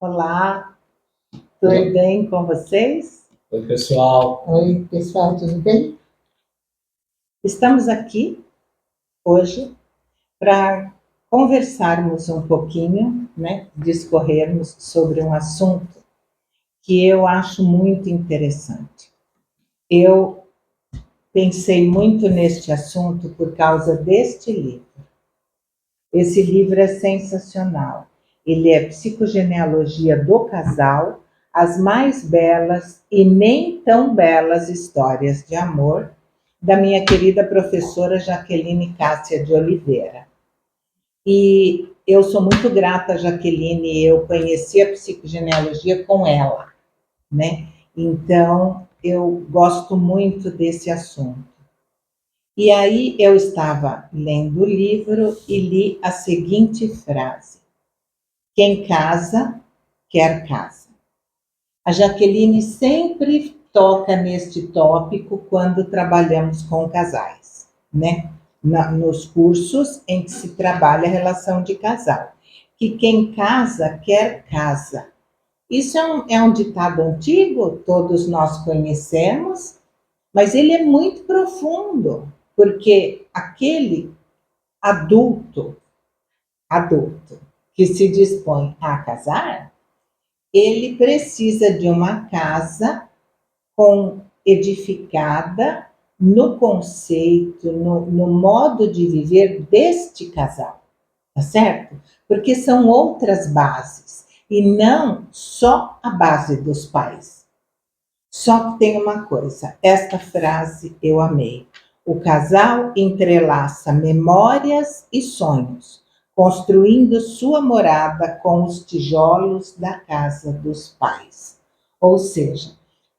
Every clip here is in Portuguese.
Olá, tudo bem com vocês? Oi, pessoal. Oi, pessoal, tudo bem? Estamos aqui hoje para conversarmos um pouquinho, discorrermos sobre um assunto que eu acho muito interessante. Eu pensei muito neste assunto por causa deste livro. Esse livro é sensacional. Ele é Psicogenealogia do Casal, as mais belas e nem tão belas histórias de amor, da minha querida professora Jaqueline Cássia de Oliveira. E eu sou muito grata, Jaqueline, eu conheci a psicogenealogia com ela, né? Então, eu gosto muito desse assunto. E aí eu estava lendo o livro e li a seguinte frase: quem casa, quer casa. A Jaqueline sempre toca neste tópico quando trabalhamos com casais, né? Nos cursos em que se trabalha a relação de casal. Que quem casa, quer casa. Isso é um ditado antigo, todos nós conhecemos, mas ele é muito profundo, porque aquele adulto que se dispõe a casar, ele precisa de uma casa edificada no conceito, no modo de viver deste casal, tá certo? Porque são outras bases, e não só a base dos pais. Só que tem uma coisa, esta frase eu amei. O casal entrelaça memórias e sonhos, construindo sua morada com os tijolos da casa dos pais. Ou seja,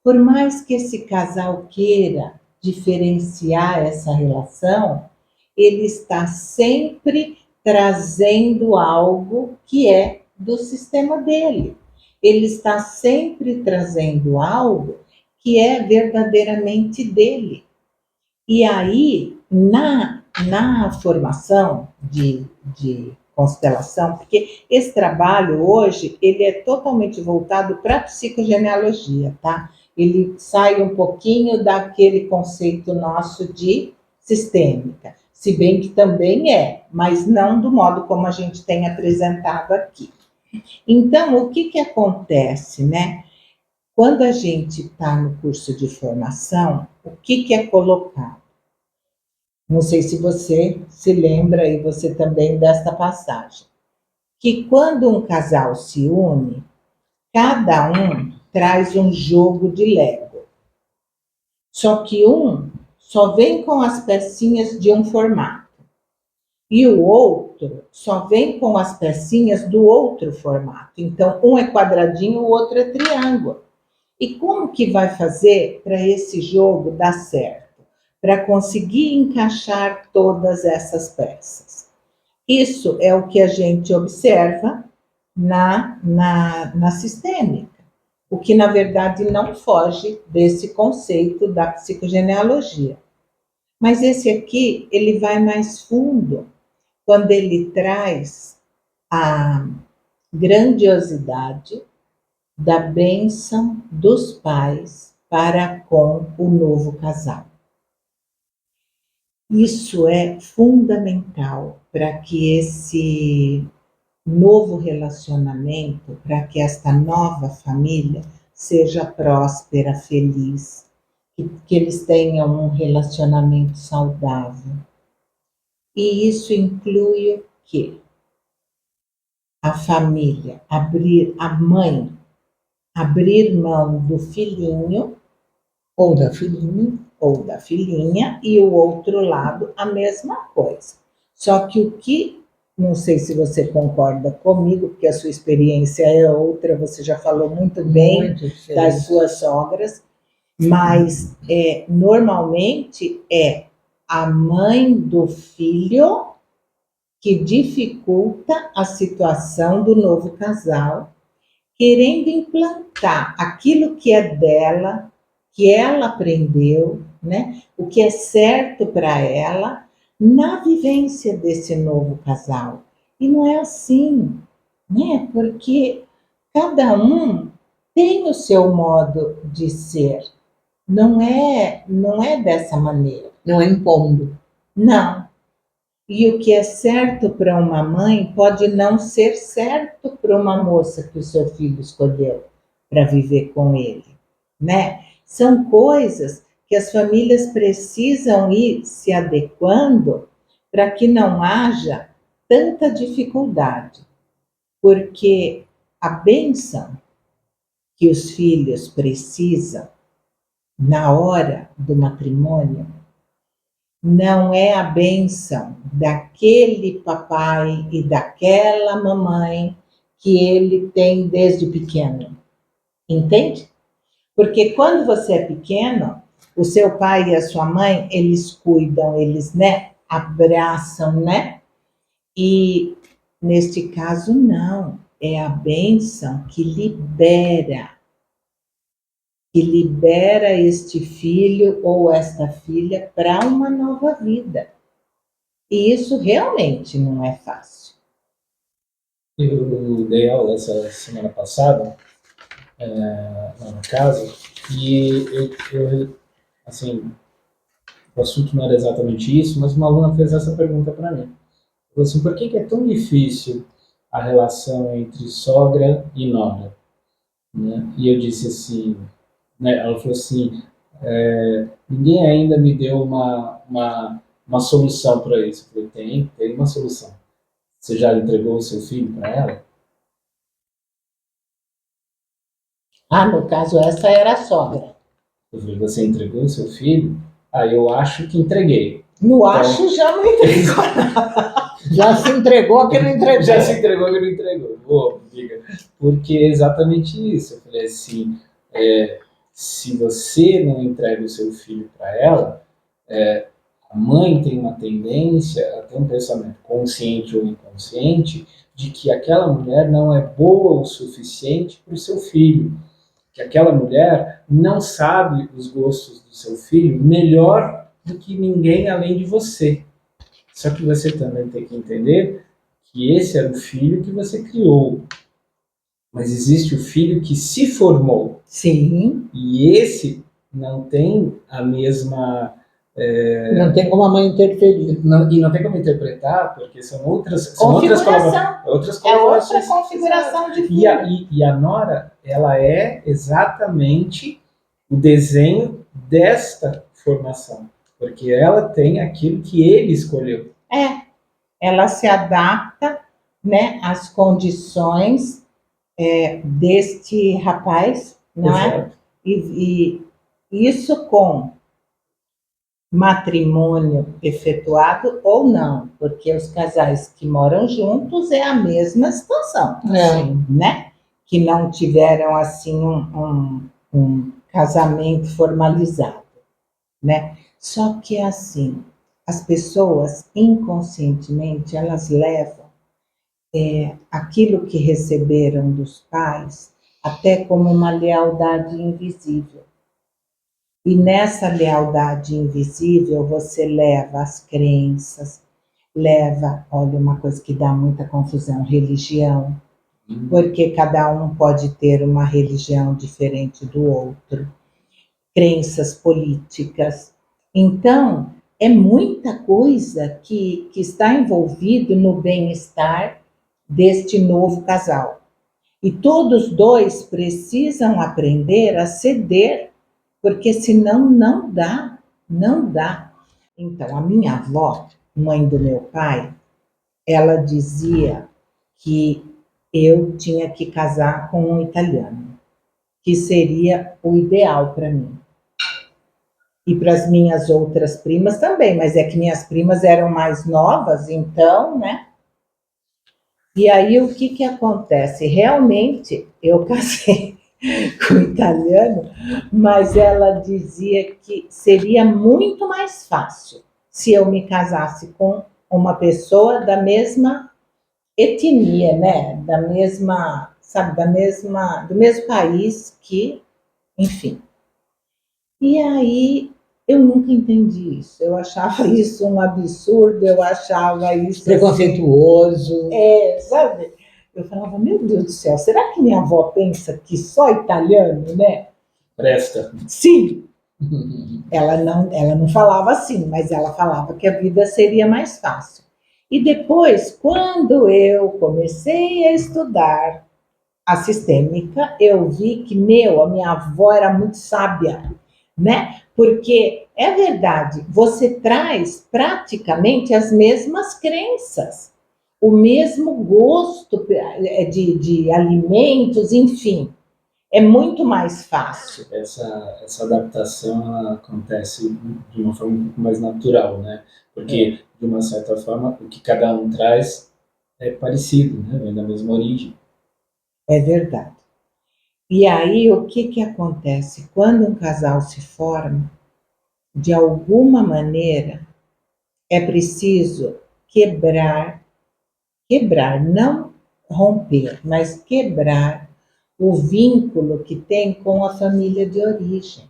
por mais que esse casal queira diferenciar essa relação, ele está sempre trazendo algo que é do sistema dele. Ele está sempre trazendo algo que é verdadeiramente dele. E aí, na formação de constelação, porque esse trabalho hoje, ele é totalmente voltado para a psicogenealogia, tá? Ele sai um pouquinho daquele conceito nosso de sistêmica, se bem que também é, mas não do modo como a gente tem apresentado aqui. Então, o que acontece, né? Quando a gente está no curso de formação, o que é colocado? Não sei se você se lembra, e você também, desta passagem. Que quando um casal se une, cada um traz um jogo de Lego. Só que um só vem com as pecinhas de um formato. E o outro só vem com as pecinhas do outro formato. Então, um é quadradinho, o outro é triângulo. E como que vai fazer para esse jogo dar certo? Para conseguir encaixar todas essas peças. Isso é o que a gente observa na sistêmica, o que na verdade não foge desse conceito da psicogenealogia. Mas esse aqui, ele vai mais fundo, quando ele traz a grandiosidade da bênção dos pais para com o novo casal. Isso é fundamental para que esse novo relacionamento, para que esta nova família seja próspera, feliz, que eles tenham um relacionamento saudável. E isso inclui o quê? A família, a mãe abrir mão do filhinho ou da filhinha e o outro lado a mesma coisa. Só que não sei se você concorda comigo, porque a sua experiência é outra, você já falou muito bem das suas sogras, mas normalmente é a mãe do filho que dificulta a situação do novo casal, querendo implantar aquilo que é dela, que ela aprendeu, né? O que é certo para ela, na vivência desse novo casal. E não é assim, né? Porque cada um tem o seu modo de ser. Não é dessa maneira. Não é impondo. Não. E o que é certo para uma mãe pode não ser certo para uma moça que o seu filho escolheu para viver com ele, né? São coisas que as famílias precisam ir se adequando para que não haja tanta dificuldade, porque a bênção que os filhos precisam na hora do matrimônio não é a bênção daquele papai e daquela mamãe que ele tem desde pequeno. Entende? Porque quando você é pequeno, o seu pai e a sua mãe, eles cuidam, eles, né, abraçam, né? E neste caso não, é a bênção que libera este filho ou esta filha para uma nova vida. E isso realmente não é fácil. Eu dei aula essa semana passada, lá na casa, e assim, o assunto não era exatamente isso, mas uma aluna fez essa pergunta para mim. Falou assim, por que é tão difícil a relação entre sogra e nora? Né? E eu disse assim, né, ela falou assim, ninguém ainda me deu uma solução para isso. Eu falei, tem uma solução. Você já entregou o seu filho para ela? Ah, no caso, essa era a sogra. Eu falei, você entregou o seu filho? Ah, eu acho que entreguei. No então, acho já não entregou. Já se entregou que não entregou. Já se entregou que não entregou. Boa, diga. Porque é exatamente isso. Eu falei assim, se você não entrega o seu filho para ela, a mãe tem uma tendência a ter um pensamento consciente ou inconsciente de que aquela mulher não é boa o suficiente para o seu filho. Que aquela mulher não sabe os gostos do seu filho melhor do que ninguém além de você. Só que você também tem que entender que esse era o filho que você criou. Mas existe o filho que se formou. Sim. E esse não tem a mesma... Não tem como a mãe interferir. E não tem como interpretar, porque são outras configuração. Outras é outra configuração de filho. E a nora, ela é exatamente o desenho desta formação. Porque ela tem aquilo que ele escolheu. Ela se adapta, né, às condições deste rapaz, não é? E isso com matrimônio efetuado ou não, porque os casais que moram juntos é a mesma situação, né? Que não tiveram assim um casamento formalizado, né? Só que assim, as pessoas inconscientemente elas levam aquilo que receberam dos pais até como uma lealdade invisível. E nessa lealdade invisível você leva as crenças, leva, olha, uma coisa que dá muita confusão, religião, porque cada um pode ter uma religião diferente do outro, crenças políticas. Então, é muita coisa que está envolvido no bem-estar deste novo casal. E todos dois precisam aprender a ceder, porque senão não dá. Então, a minha avó, mãe do meu pai, ela dizia que eu tinha que casar com um italiano, que seria o ideal para mim. E para as minhas outras primas também, mas é que minhas primas eram mais novas, então, né? E aí o que acontece? Realmente eu casei com italiano, mas ela dizia que seria muito mais fácil se eu me casasse com uma pessoa da mesma etnia, né? Da mesma, sabe, do mesmo país que, enfim. E aí eu nunca entendi isso. Eu achava isso um absurdo, eu achava isso preconceituoso. Assim, sabe? Eu falava, meu Deus do céu, será que minha avó pensa que só italiano, né? Presta. Sim, ela não falava assim, mas ela falava que a vida seria mais fácil. E depois, quando eu comecei a estudar a sistêmica, eu vi que, a minha avó era muito sábia, né? Porque é verdade, você traz praticamente as mesmas crenças, o mesmo gosto de alimentos, enfim, é muito mais fácil. Essa adaptação ela acontece de uma forma um pouco mais natural, né? Porque, de uma certa forma, o que cada um traz é parecido, né? Vem da mesma origem. É verdade. E aí, o que acontece? Quando um casal se forma, de alguma maneira, é preciso quebrar, não romper, mas quebrar o vínculo que tem com a família de origem.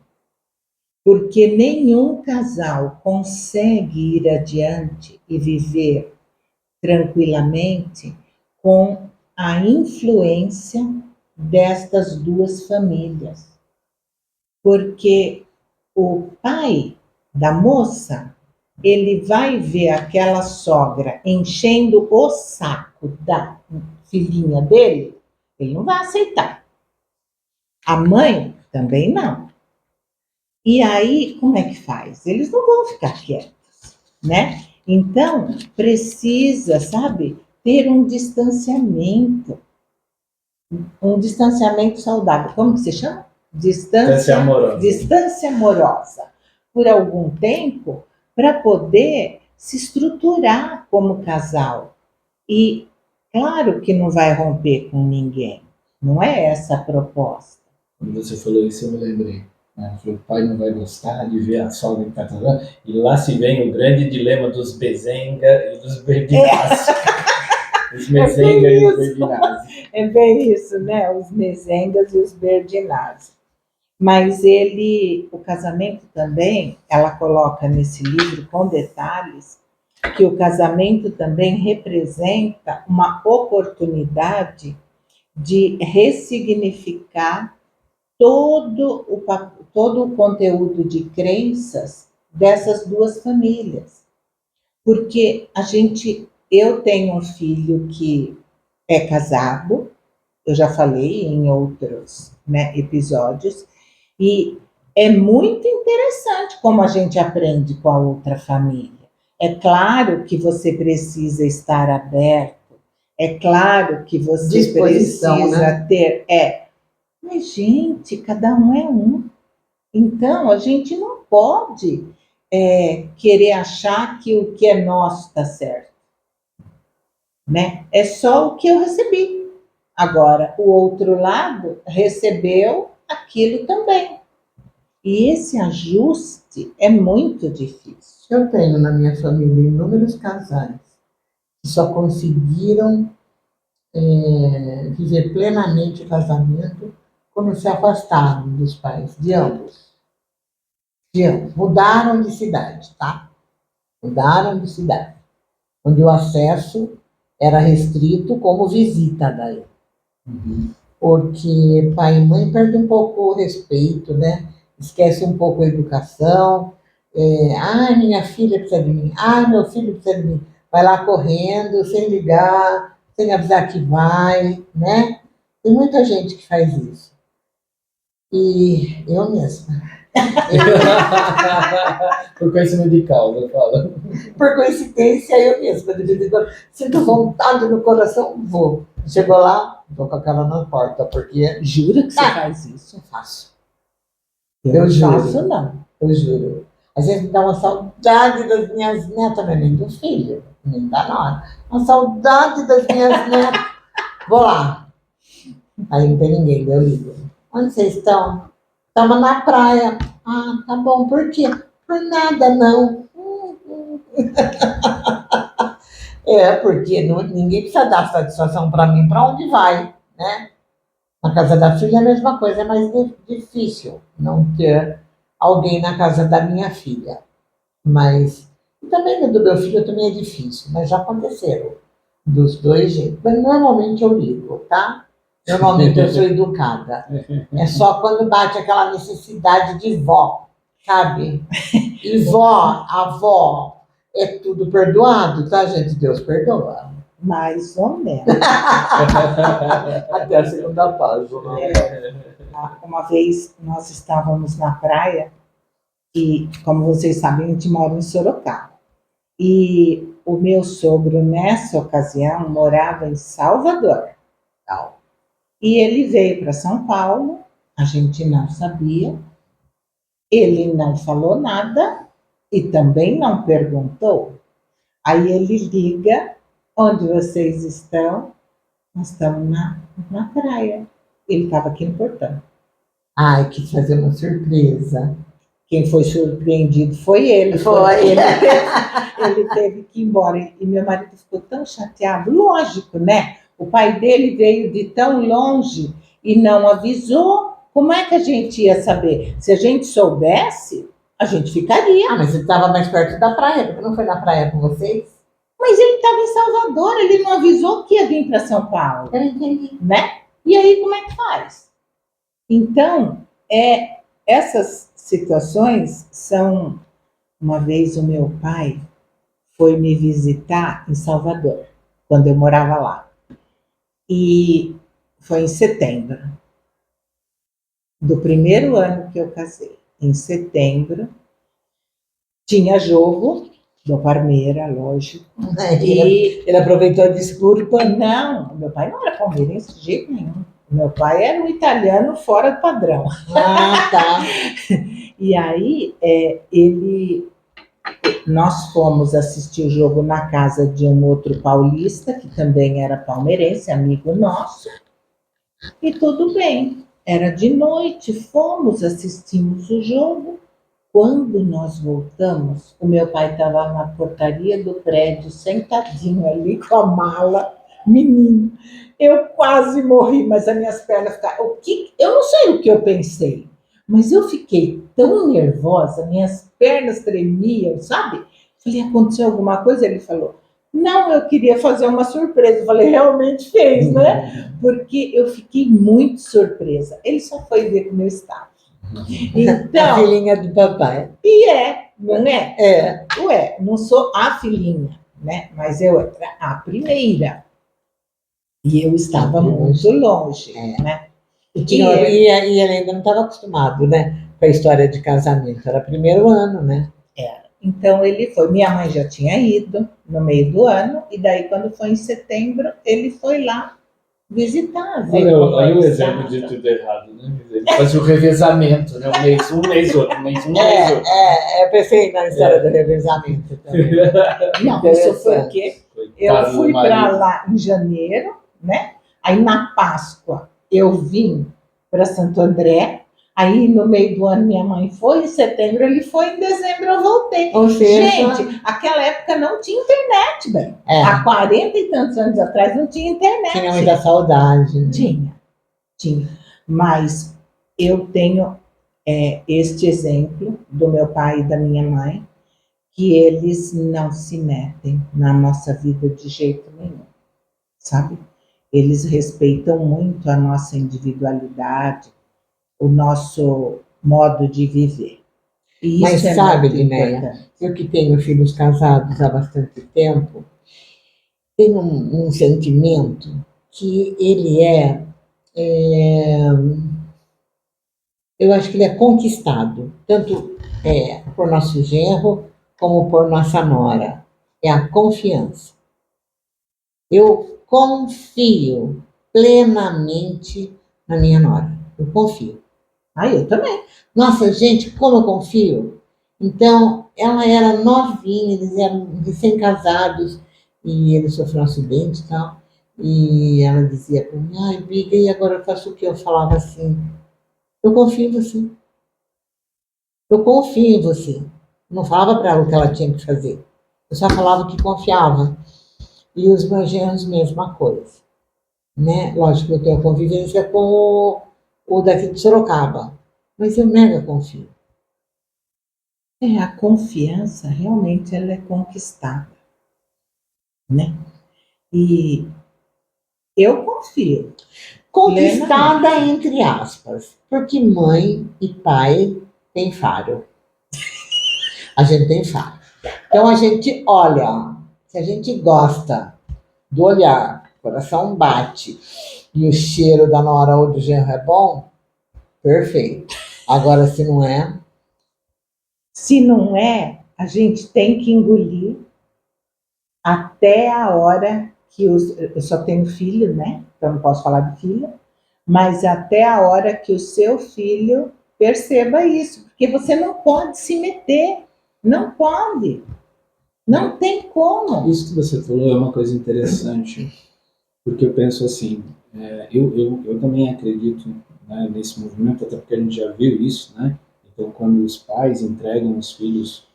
Porque nenhum casal consegue ir adiante e viver tranquilamente com a influência destas duas famílias. Porque o pai da moça, ele vai ver aquela sogra enchendo o saco da filhinha dele, ele não vai aceitar. A mãe também não. E aí, como é que faz? Eles não vão ficar quietos, né? Então, precisa, sabe, ter um distanciamento saudável. Como que se chama? Distância amorosa. Distância amorosa. Por algum tempo, para poder se estruturar como casal. E claro que não vai romper com ninguém. Não é essa a proposta. Quando você falou isso, eu me lembrei. Né? O pai não vai gostar de ver a sogra em Catalã. E lá se vem o grande dilema dos Bezenga e dos Berdinazzi. Os Mezenga e os Berdinazzi. É bem isso, né? Os Mezengas e os Berdinazzi. Mas o casamento também, ela coloca nesse livro com detalhes, que o casamento também representa uma oportunidade de ressignificar todo o conteúdo de crenças dessas duas famílias. Porque eu tenho um filho que é casado, eu já falei em outros, né, episódios, e é muito interessante como a gente aprende com a outra família. É claro que você precisa estar aberto, é claro que você precisa, né, ter. Mas, gente, cada um é um. Então, a gente não pode querer achar que o que é nosso está certo, né? É só o que eu recebi. Agora, o outro lado recebeu aquilo também. E esse ajuste é muito difícil. Eu tenho na minha família inúmeros casais que só conseguiram viver plenamente o casamento quando se afastaram dos pais, de ambos. Mudaram de cidade, tá? Mudaram de cidade. Onde o acesso era restrito como visita daí. Porque pai e mãe perdem um pouco o respeito, né? Esquece um pouco a educação. Minha filha precisa de mim. Meu filho precisa de mim. Vai lá correndo, sem ligar, sem avisar que vai, né? Tem muita gente que faz isso. E eu mesma. Por conhecimento de causa, fala. Por coincidência, eu mesma. De vez em quando, sinto vontade no coração, vou. Chegou lá, vou com a cara na porta, porque... Jura que você faz isso? Eu faço. Eu juro. faço, não. Eu juro. Às vezes me dá uma saudade das minhas netas, mas nem do filho, nem da nora. Uma saudade das minhas netas. Vou lá. Aí não tem ninguém, eu ligo. Onde vocês estão? Estamos na praia. Tá bom. Por quê? Por nada, não. Porque ninguém precisa dar satisfação para mim para onde vai, né? Na casa da filha é a mesma coisa, é mais difícil não ter alguém na casa da minha filha. Mas também do meu filho também é difícil, mas já aconteceram dos dois jeitos. Mas normalmente eu ligo, tá? Normalmente eu sou educada. É só quando bate aquela necessidade de vó, sabe? E vó, avó, é tudo perdoado, tá, gente? Deus perdoa. Mais ou menos. Até a segunda página. Uma vez nós estávamos na praia e, como vocês sabem, a gente mora em Sorocaba. E o meu sogro, nessa ocasião, morava em Salvador. Tal. E ele veio para São Paulo, a gente não sabia, ele não falou nada e também não perguntou. Aí ele liga, onde vocês estão? Nós estamos na praia. Ele estava aqui no portão. Ai, quis fazer uma surpresa. Quem foi surpreendido foi ele. Foi. Ele teve que ir embora. E meu marido ficou tão chateado. Lógico, né? O pai dele veio de tão longe e não avisou. Como é que a gente ia saber? Se a gente soubesse, a gente ficaria. Ah, mas você estava mais perto da praia, porque não foi na praia com vocês? Mas ele estava em Salvador, ele não avisou que ia vir para São Paulo. Eu entendi. Né? E aí, como é que faz? Então, essas situações são... Uma vez o meu pai foi me visitar em Salvador, quando eu morava lá. E foi em setembro do primeiro ano que eu casei. Em setembro, tinha jogo do Parmeira, lógico. E ele aproveitou a desculpa. Não, meu pai não era palmeirense de jeito nenhum. Meu pai era um italiano fora do padrão. Ah, tá. E aí, nós fomos assistir o jogo na casa de um outro paulista, que também era palmeirense, amigo nosso, e tudo bem. Era de noite, fomos, assistimos o jogo. Quando nós voltamos, o meu pai estava na portaria do prédio, sentadinho ali com a mala, menino. Eu quase morri, mas as minhas pernas ficaram... Eu não sei o que eu pensei, mas eu fiquei tão nervosa, minhas pernas tremiam, sabe? Falei, aconteceu alguma coisa? Ele falou, não, eu queria fazer uma surpresa. Eu falei, realmente fez, né? Porque eu fiquei muito surpresa. Ele só foi ver como eu estava. Então, a filhinha do papai. E não é? É. Ué, não sou a filhinha, né? Mas eu era a primeira. E eu estava muito longe, né? E ele ainda não estava acostumado, né? Com a história de casamento. Era primeiro ano, né? Era. Então ele foi. Minha mãe já tinha ido no meio do ano, e daí, quando foi em setembro, ele foi lá visitar. Olha o exemplo de tudo errado, né? Ele fazia o revezamento, né? Um mês outro, um mês outro. Eu pensei na história do revezamento também. Não, isso foi porque eu fui para lá em janeiro, né? Aí na Páscoa eu vim para Santo André. Aí no meio do ano minha mãe foi, em setembro ele foi, em dezembro eu voltei. Ou seja, gente, aquela época não tinha internet, bem. Há 40 e tantos anos atrás não tinha internet. Tinha muita saudade. Né? Tinha. Mas eu tenho este exemplo do meu pai e da minha mãe, que eles não se metem na nossa vida de jeito nenhum, sabe? Eles respeitam muito a nossa individualidade, o nosso modo de viver. E mas isso sabe, Linéia, eu que tenho filhos casados há bastante tempo, tenho um sentimento que ele eu acho que ele é conquistado, tanto por nosso genro como por nossa nora. É a confiança. Eu confio plenamente na minha nora. Eu confio. Eu também. Nossa, gente, como eu confio. Então, ela era novinha, eles eram recém-casados, e ele sofreu um acidente e tal. E ela dizia para mim, ai, Biga, e agora eu faço o quê? Eu falava assim, eu confio em você. Eu confio em você. Não falava para ela o que ela tinha que fazer. Eu só falava que confiava. E os meus genros, mesma coisa. Né? Lógico que eu tenho convivência com o daqui de Sorocaba. Mas eu mega confio. A confiança, realmente, ela é conquistada. Né? E eu confio. Conquistada, entre aspas, porque mãe e pai têm faro. A gente tem faro. Então a gente olha, se a gente gosta do olhar, o coração bate e o cheiro da nora ou do genro é bom, perfeito. Agora, se não é, Se não é, a gente tem que engolir até a hora que eu só tenho filho, né? Então não posso falar de filha, mas até a hora que o seu filho perceba isso, porque você não pode se meter, não pode, não tem como. Isso que você falou é uma coisa interessante, porque eu penso assim, eu também acredito, né, nesse movimento, até porque a gente já viu isso, né? Então, quando os pais entregam os filhos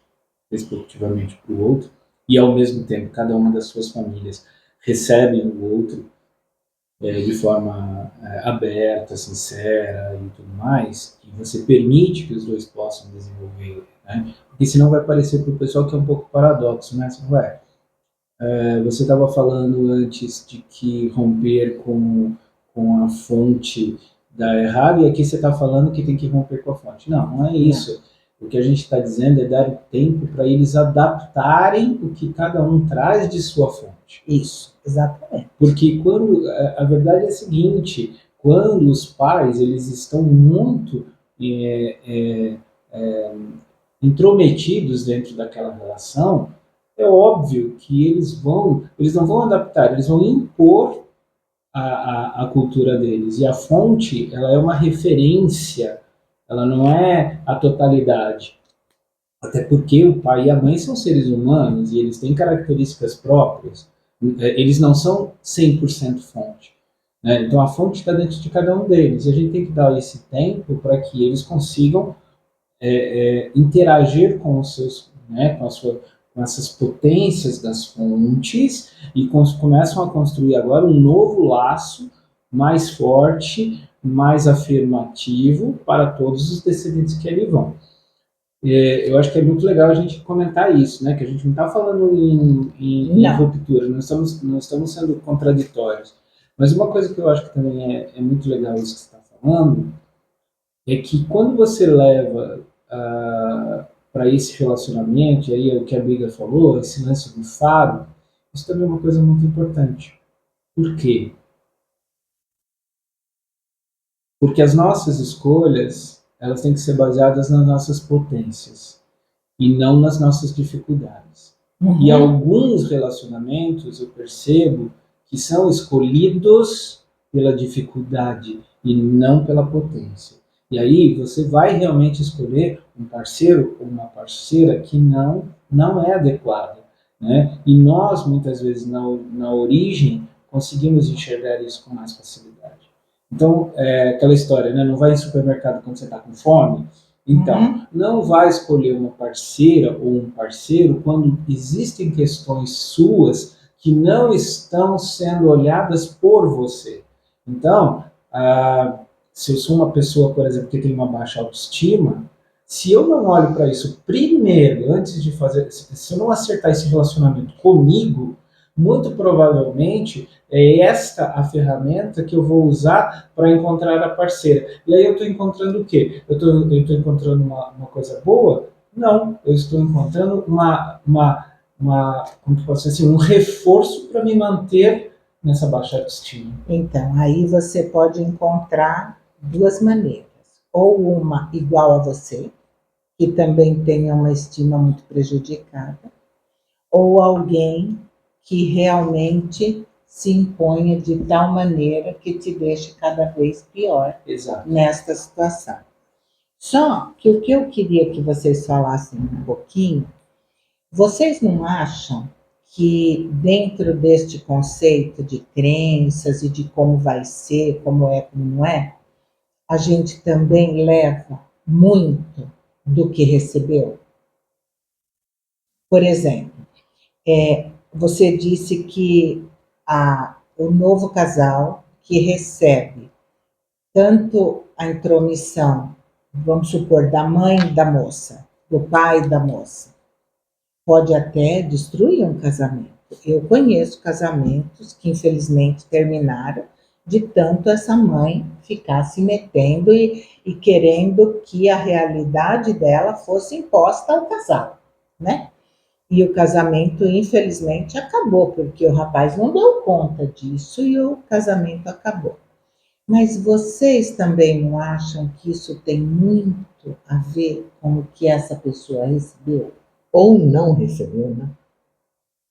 respectivamente para o outro, e ao mesmo tempo cada uma das suas famílias recebe o outro de forma aberta, sincera e tudo mais, e você permite que os dois possam desenvolver, né? Porque senão vai parecer para o pessoal que é um pouco paradoxo, né? Você estava falando antes de que romper com a fonte dá errado, e aqui você está falando que tem que romper com a fonte. Não, não é isso. O que a gente está dizendo é dar tempo para eles adaptarem o que cada um traz de sua fonte. Isso, exatamente. Porque quando a verdade é a seguinte, quando os pais eles estão muito intrometidos dentro daquela relação, é óbvio que eles não vão adaptar, eles vão impor a cultura deles. E a fonte, ela é uma referência, ela não é a totalidade. Até porque o pai e a mãe são seres humanos e eles têm características próprias. Eles não são 100% fonte, né? Então a fonte está dentro de cada um deles. E a gente tem que dar esse tempo para que eles consigam interagir com os seus, né, com essas potências das fontes e começam a construir agora um novo laço mais forte, mais afirmativo para todos os descendentes que ali vão. Eu acho que é muito legal a gente comentar isso, né? Que a gente não está falando em ruptura, não estamos sendo contraditórios. Mas uma coisa que eu acho que também é muito legal isso que você está falando é que quando você leva para esse relacionamento, e aí é o que a Biga falou, esse lance do faro, isso também é uma coisa muito importante. Por quê? Porque as nossas escolhas, elas têm que ser baseadas nas nossas potências e não nas nossas dificuldades. Uhum. E alguns relacionamentos eu percebo que são escolhidos pela dificuldade e não pela potência. E aí você vai realmente escolher um parceiro ou uma parceira que não é adequada, né? E nós, muitas vezes, na origem, conseguimos enxergar isso com mais facilidade. Então, aquela história, né? Não vai em supermercado quando você está com fome. Então, não vai escolher uma parceira ou um parceiro quando existem questões suas que não estão sendo olhadas por você. Então, se eu sou uma pessoa, por exemplo, que tem uma baixa autoestima, se eu não olho para isso primeiro, antes de fazer, se eu não acertar esse relacionamento comigo, muito provavelmente é esta a ferramenta que eu vou usar para encontrar a parceira. E aí eu estou encontrando o quê? Eu estou encontrando uma coisa boa? Não, eu estou encontrando como que posso dizer assim, um reforço para me manter nessa baixa autoestima. Então, aí você pode encontrar duas maneiras. Ou uma igual a você, que também tenha uma estima muito prejudicada, ou alguém que realmente se imponha de tal maneira que te deixe cada vez pior. Exato. Nesta situação. Só que o que eu queria que vocês falassem um pouquinho, vocês não acham que dentro deste conceito de crenças e de como vai ser, como é, como não é, a gente também leva muito do que recebeu? Por exemplo, você disse que o novo casal que recebe tanto a intromissão, vamos supor, da mãe da moça, do pai da moça, pode até destruir um casamento. Eu conheço casamentos que infelizmente terminaram de tanto essa mãe ficar se metendo e querendo que a realidade dela fosse imposta ao casal, né? E o casamento, infelizmente, acabou, porque o rapaz não deu conta disso e o casamento acabou. Mas vocês também não acham que isso tem muito a ver com o que essa pessoa recebeu? Ou não recebeu, né?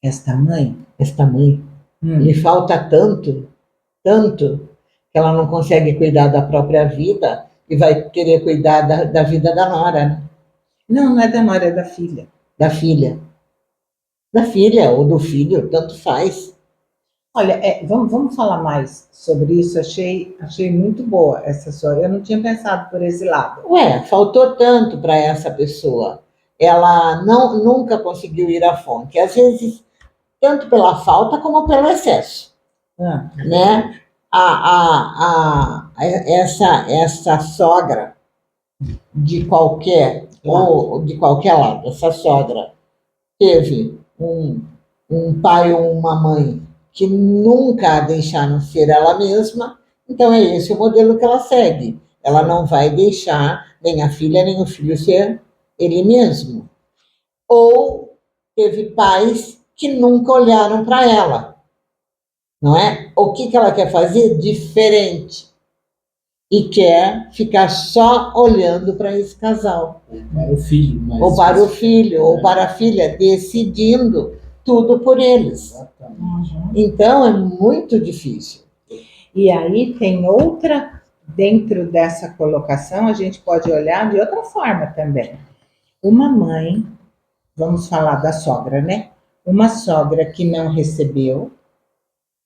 Esta mãe? Esta mãe. Lhe falta tanto, tanto, que ela não consegue cuidar da própria vida e vai querer cuidar da vida da nora, né? Não, não é da nora, é da filha. Da filha. Da filha ou do filho, tanto faz. Olha, vamos falar mais sobre isso. Achei muito boa essa sua. Eu não tinha pensado por esse lado. Ué, faltou tanto para essa pessoa. Ela nunca conseguiu ir à fonte. Às vezes, tanto pela falta como pelo excesso. Né? Essa sogra ou de qualquer lado, essa sogra teve um pai ou uma mãe que nunca a deixaram ser ela mesma, então é esse o modelo que ela segue. Ela não vai deixar nem a filha nem o filho ser ele mesmo. Ou teve pais que nunca olharam para ela, não é? O que ela quer fazer? Diferente. E quer ficar só olhando para esse casal. Ou para o filho. Ou para o filho, ou para a filha, decidindo tudo por eles. Exatamente. Então, é muito difícil. E aí tem outra, dentro dessa colocação, a gente pode olhar de outra forma também. Uma mãe, vamos falar da sogra, né? Uma sogra que não recebeu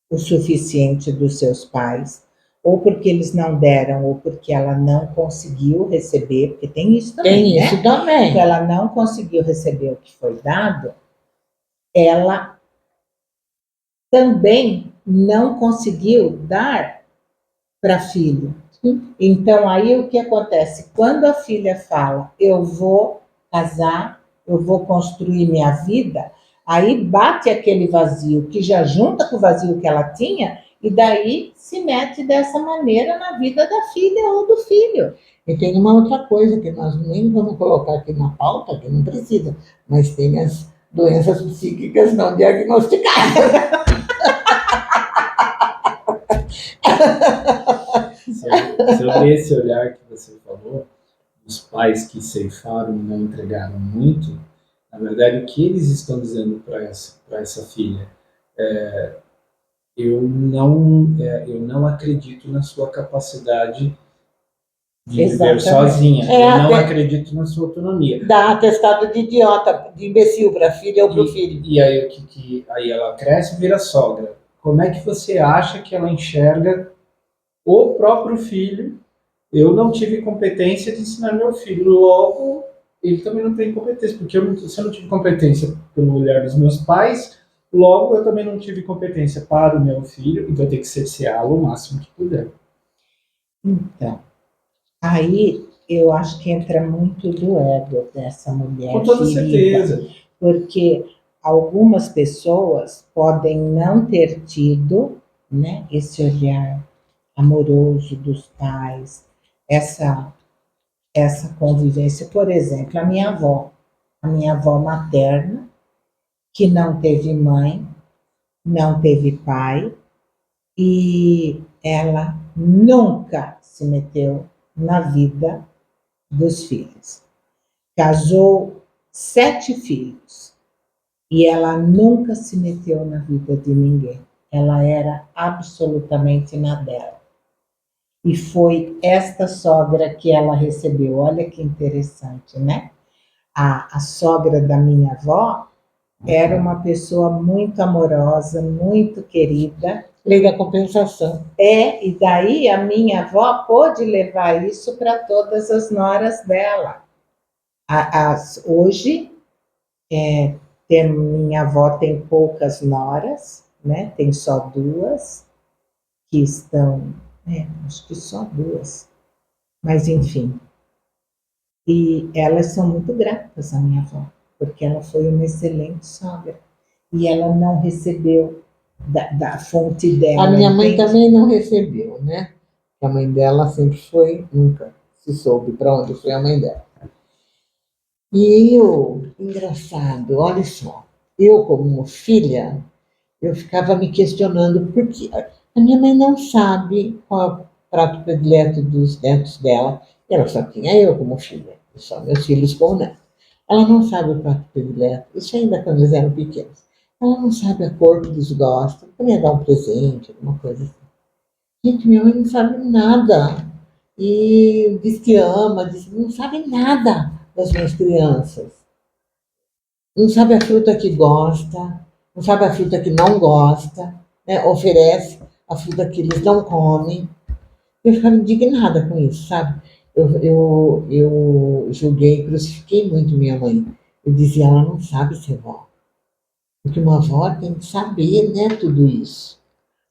o suficiente dos seus pais, ou porque eles não deram, ou porque ela não conseguiu receber, porque tem isso também, Tem isso também. Porque ela não conseguiu receber o que foi dado, ela também não conseguiu dar para filho. Então, aí o que acontece? Quando a filha fala, eu vou casar, eu vou construir minha vida, aí bate aquele vazio que já junta com o vazio que ela tinha, e daí se mete dessa maneira na vida da filha ou do filho. E tem uma outra coisa que nós nem vamos colocar aqui na pauta, que não precisa, mas tem as doenças psíquicas não diagnosticadas. Sobre esse olhar que você falou, os pais que ceifaram e não entregaram muito, na verdade, o que eles estão dizendo para essa filha? Eu não acredito na sua capacidade de viver sozinha. Eu não acredito na sua autonomia. Dá atestado de idiota, de imbecil para a filha ou para o filho. E aí, aí ela cresce e vira sogra. Como é que você acha que ela enxerga o próprio filho? Eu não tive competência de ensinar meu filho, logo ele também não tem competência, porque se eu não tive competência pelo olhar dos meus pais, logo eu também não tive competência para o meu filho, então eu tenho que cerceá-lo o máximo que puder. Então, aí eu acho que entra muito do ego dessa mulher. Com toda certeza. Porque algumas pessoas podem não ter tido, né, esse olhar amoroso dos pais, essa convivência. Por exemplo, a minha avó materna, que não teve mãe, não teve pai, e ela nunca se meteu na vida dos filhos. Casou 7 filhos e ela nunca se meteu na vida de ninguém. Ela era absolutamente na dela. E foi esta sogra que ela recebeu. Olha que interessante, né? A sogra da minha avó era uma pessoa muito amorosa, muito querida. Lei da compensação. E daí a minha avó pôde levar isso para todas as noras dela. Hoje, minha avó tem poucas noras, né? Tem só 2 que estão, acho que só 2, mas enfim. E elas são muito gratas à minha avó, porque ela foi uma excelente sogra. e ela não recebeu da fonte dela. A minha mãe entende? também não recebeu, né? A mãe dela sempre foi, nunca se soube para onde foi a mãe dela. E eu, engraçado, olha só, eu como filha, eu ficava me questionando por que a minha mãe não sabe qual é o prato predileto dos netos dela. Ela só tinha eu como filha, e só meus filhos como neto. Ela não sabe o prato predileto, isso ainda quando eles eram pequenos. Ela não sabe a cor que eles gostam, também dar um presente, alguma coisa assim. Gente, minha mãe não sabe nada. E diz que ama, diz que não sabe nada das minhas crianças. Não sabe a fruta que gosta, não sabe a fruta que não gosta, né? Oferece a fruta que eles não comem. Eu ficava indignada com isso, sabe? Eu julguei, crucifiquei muito minha mãe. Eu dizia, ela não sabe ser vó. Porque uma avó tem que saber, né, tudo isso.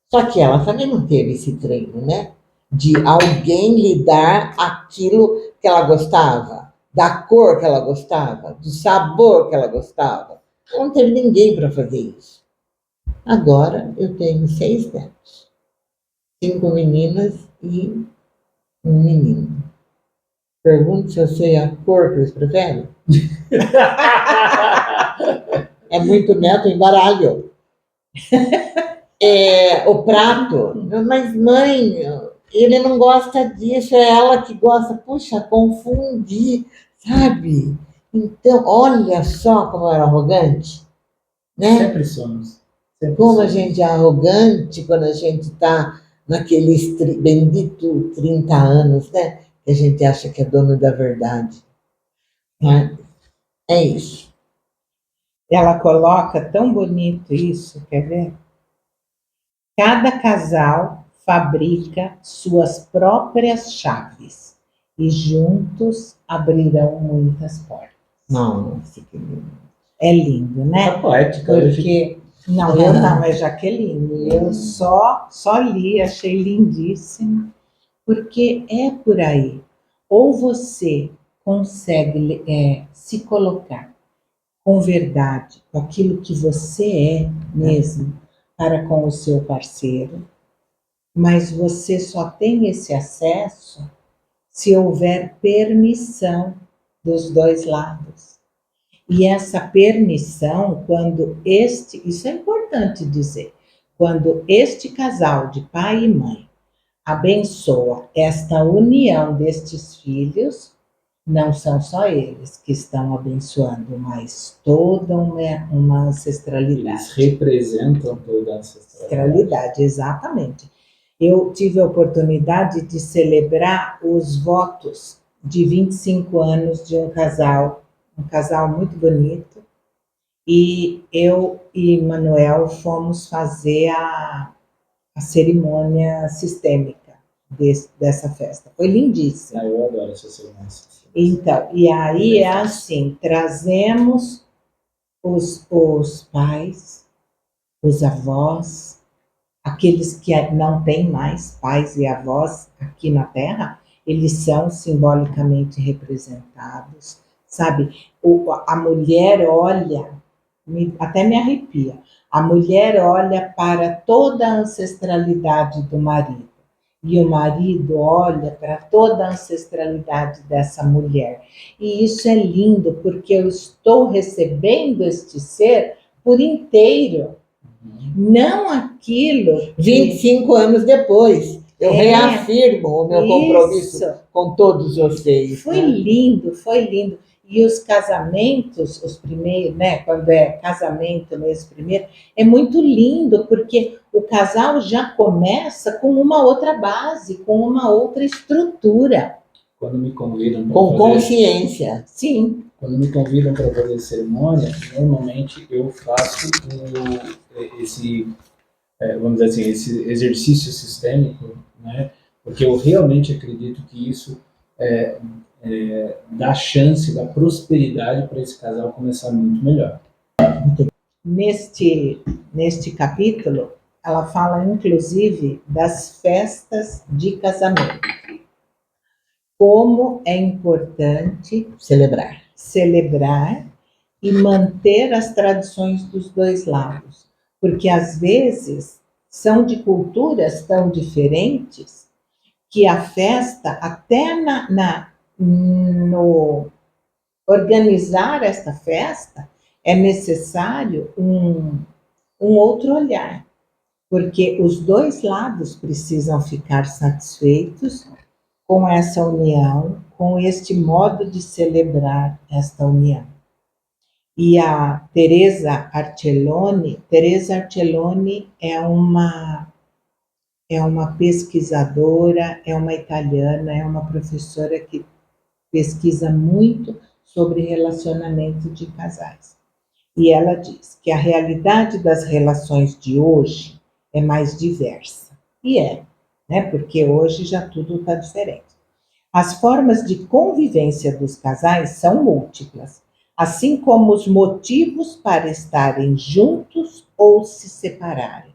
Só que ela também não teve esse treino, né? De alguém lhe dar aquilo que ela gostava, da cor que ela gostava, do sabor que ela gostava. Ela não teve ninguém para fazer isso. Agora eu tenho 6 netos, 5 meninas e um menino. Pergunto se eu sei a cor que eles preferem. É muito neto em baralho. O prato, mas mãe, ele não gosta disso, é ela que gosta. Puxa, confundi, sabe? Então, olha só como eu era arrogante, né? Sempre somos. Sempre Como a somos. gente é arrogante quando a gente está naqueles bendito 30 anos, né? Que a gente acha que é dono da verdade. Né? É isso. Ela coloca tão bonito isso, quer ver? Cada casal fabrica suas próprias chaves e juntos abrirão muitas portas. Nossa, que lindo. É lindo, né? Tá poética hoje. Porque não, eu não, é Jaqueline. Eu só li, achei lindíssimo, porque é por aí. Ou você consegue se colocar com verdade, com aquilo que você é mesmo, para com o seu parceiro, mas você só tem esse acesso se houver permissão dos dois lados. E essa permissão, isso é importante dizer, quando este casal de pai e mãe abençoa esta união destes filhos, não são só eles que estão abençoando, mas toda uma ancestralidade. Eles representam toda a Ancestralidade, exatamente. Eu tive a oportunidade de celebrar os votos de 25 anos de um casal muito bonito, e eu e Manuel fomos fazer a cerimônia sistêmica dessa festa. Foi lindíssimo. Eu adoro essa cerimônia. Então, e aí é assim, trazemos os pais, os avós, aqueles que não têm mais pais e avós aqui na Terra, eles são simbolicamente representados, sabe? A mulher olha, até me arrepia, a mulher olha para toda a ancestralidade do marido, e o marido olha para toda a ancestralidade dessa mulher. E isso é lindo, porque eu estou recebendo este ser por inteiro, não aquilo. 25 anos depois, eu reafirmo o meu compromisso Isso. com todos vocês. Foi lindo, foi lindo. E os casamentos, os primeiros, né? Quando é casamento mesmo, primeiro, é muito lindo, porque o casal já começa com uma outra base, com uma outra estrutura. Quando me convidam para Com consciência. Sim. Quando me convidam para fazer cerimônia, normalmente eu faço esse, vamos dizer assim, esse exercício sistêmico, né? Porque eu realmente acredito que isso dá chance da prosperidade para esse casal começar muito melhor. Neste capítulo, ela fala inclusive das festas de casamento. Como é importante Celebrar. e manter as tradições dos dois lados. Porque, às vezes, são de culturas tão diferentes que a festa, até no organizar esta festa, é necessário um outro olhar, porque os dois lados precisam ficar satisfeitos com essa união, com este modo de celebrar esta união. E a Teresa Arceloni é uma pesquisadora, é uma italiana, é uma professora que pesquisa muito sobre relacionamento de casais. E ela diz que a realidade das relações de hoje é mais diversa. E é, né? Porque hoje já tudo está diferente. As formas de convivência dos casais são múltiplas, assim como os motivos para estarem juntos ou se separarem.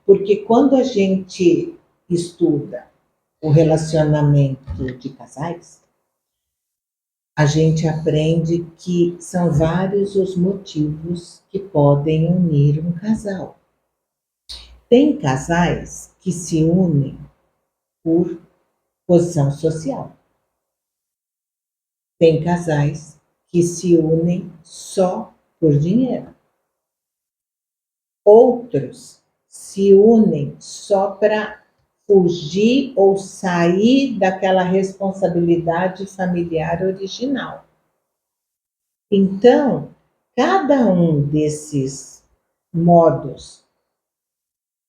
Porque quando a gente estuda o relacionamento de casais, a gente aprende que são vários os motivos que podem unir um casal. Tem casais que se unem por posição social. Tem casais que se unem só por dinheiro. Outros se unem só para fugir ou sair daquela responsabilidade familiar original. Então, cada um desses modos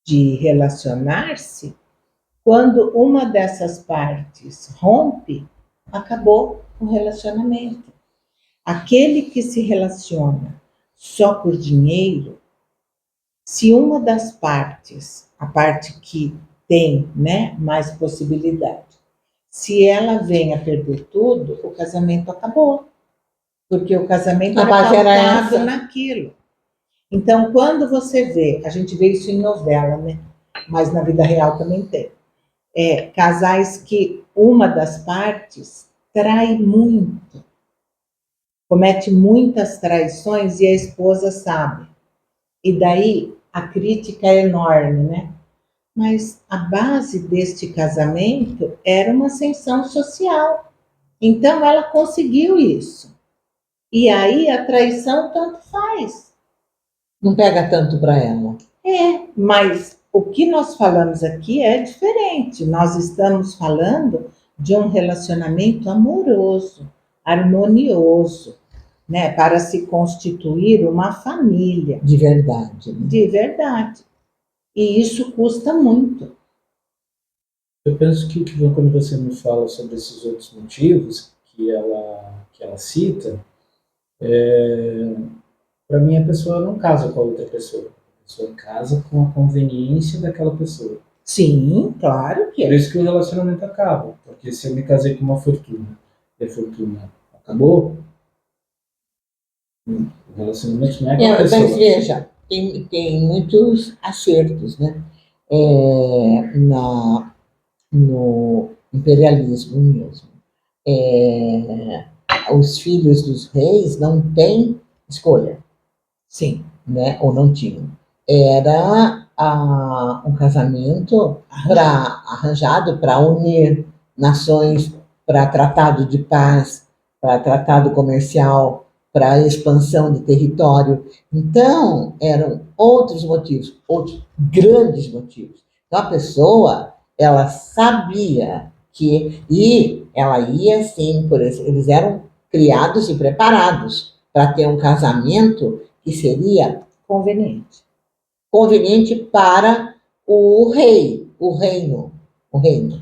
de relacionar-se, quando uma dessas partes rompe, acabou o relacionamento. Aquele que se relaciona só por dinheiro, se uma das partes, a parte que tem, né, mais possibilidade, se ela vem a perder tudo, o casamento acabou. Porque o casamento era pautado naquilo. Então, quando você vê, a gente vê isso em novela, né? Mas na vida real também tem. Casais que uma das partes trai muito, comete muitas traições e a esposa sabe. E daí a crítica é enorme, né? Mas a base deste casamento era uma ascensão social. Então ela conseguiu isso. E aí a traição tanto faz. Não pega tanto para ela. Mas o que nós falamos aqui é diferente. Nós estamos falando de um relacionamento amoroso, harmonioso, né? Para se constituir uma família. De verdade. Né? De verdade. E isso custa muito. Eu penso que quando você me fala sobre esses outros motivos que ela cita, para mim a pessoa não casa com a outra pessoa. A pessoa casa com a conveniência daquela pessoa. Sim, claro que é. Por isso que o relacionamento acaba. Porque se eu me casei com uma fortuna e a fortuna acabou, o relacionamento não é com a pessoa. Mas veja, tem muitos acertos, né? No imperialismo mesmo. Os filhos dos reis não têm escolha. Sim. Né? Ou não tinham. Era um casamento arranjado para unir nações, para tratado de paz, para tratado comercial, para expansão de território. Então, eram outros motivos, outros grandes motivos. Então, a pessoa, ela sabia que... E ela ia, sim, por exemplo, eles eram criados e preparados para ter um casamento que seria conveniente para o rei, o reino.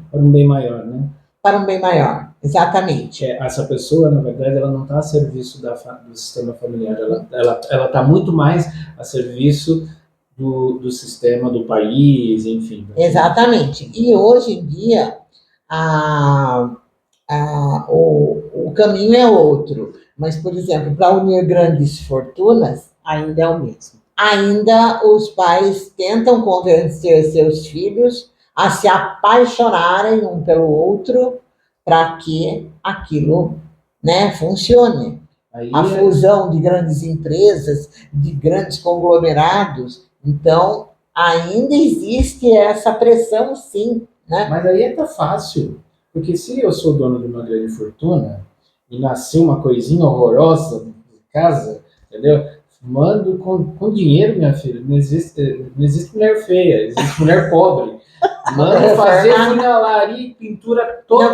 Para um bem maior, né? Para um bem maior, exatamente. Essa pessoa, na verdade, ela não está a serviço do sistema familiar, ela está muito mais a serviço do sistema do país, enfim. Exatamente. E hoje em dia, o caminho é outro. Mas, por exemplo, para unir grandes fortunas, ainda é o mesmo. Ainda os pais tentam convencer seus filhos a se apaixonarem um pelo outro para que aquilo, né, funcione. Aí a fusão de grandes empresas, de grandes conglomerados. Então, ainda existe essa pressão, sim, né? Mas aí tá fácil, porque se eu sou dono de uma grande fortuna e nasceu uma coisinha horrorosa de casa, entendeu? Mando com dinheiro, minha filha. Não existe mulher feia, existe mulher pobre. Mando fazer funalaria e pintura total.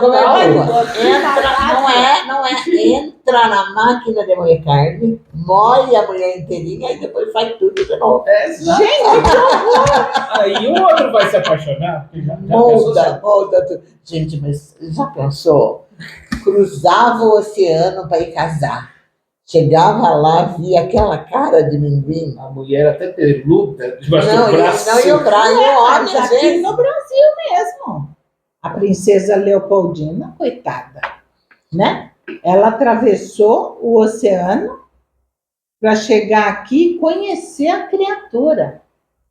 Não entra na máquina de moer carne, moe a mulher inteirinha e depois faz tudo de novo. Gente, aí o outro vai se apaixonar. Molda tudo. Gente, mas já pensou? Cruzava o oceano para ir casar. Chegava lá, via aquela cara de minguim. A mulher até peluda debaixo do braço. Não, e o braço, e o homem, às Aqui vezes. no Brasil mesmo. A princesa Leopoldina, coitada, né? Ela atravessou o oceano para chegar aqui e conhecer a criatura.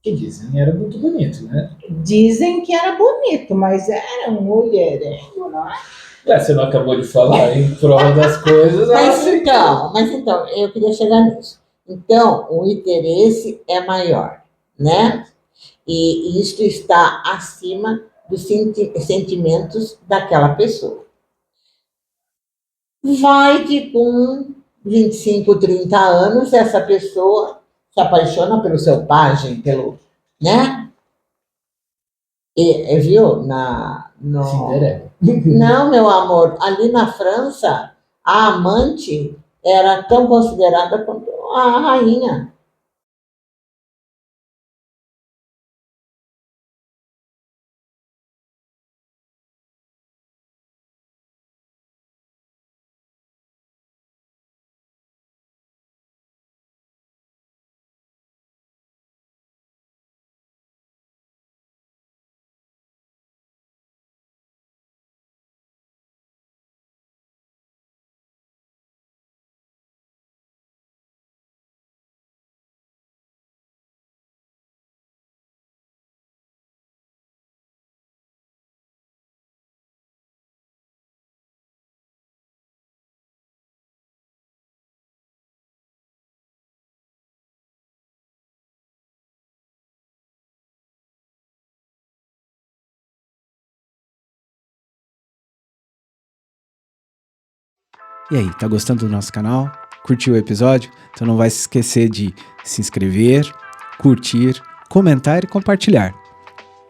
Que dizem era muito bonito, né? Dizem que era bonito, mas era um mulherengo, não é? Você não acabou de falar em prol das coisas. Mas então, eu queria chegar nisso. Então, o interesse é maior, né? E isto está acima dos sentimentos daquela pessoa. Vai que com 25, 30 anos, essa pessoa se apaixona pelo seu pajem, né? E, viu? Cinderela. Não, meu amor, ali na França, a amante era tão considerada quanto a rainha. E aí, tá gostando do nosso canal? Curtiu o episódio? Então não vai se esquecer de se inscrever, curtir, comentar e compartilhar.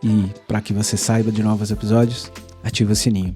E para que você saiba de novos episódios, ativa o sininho.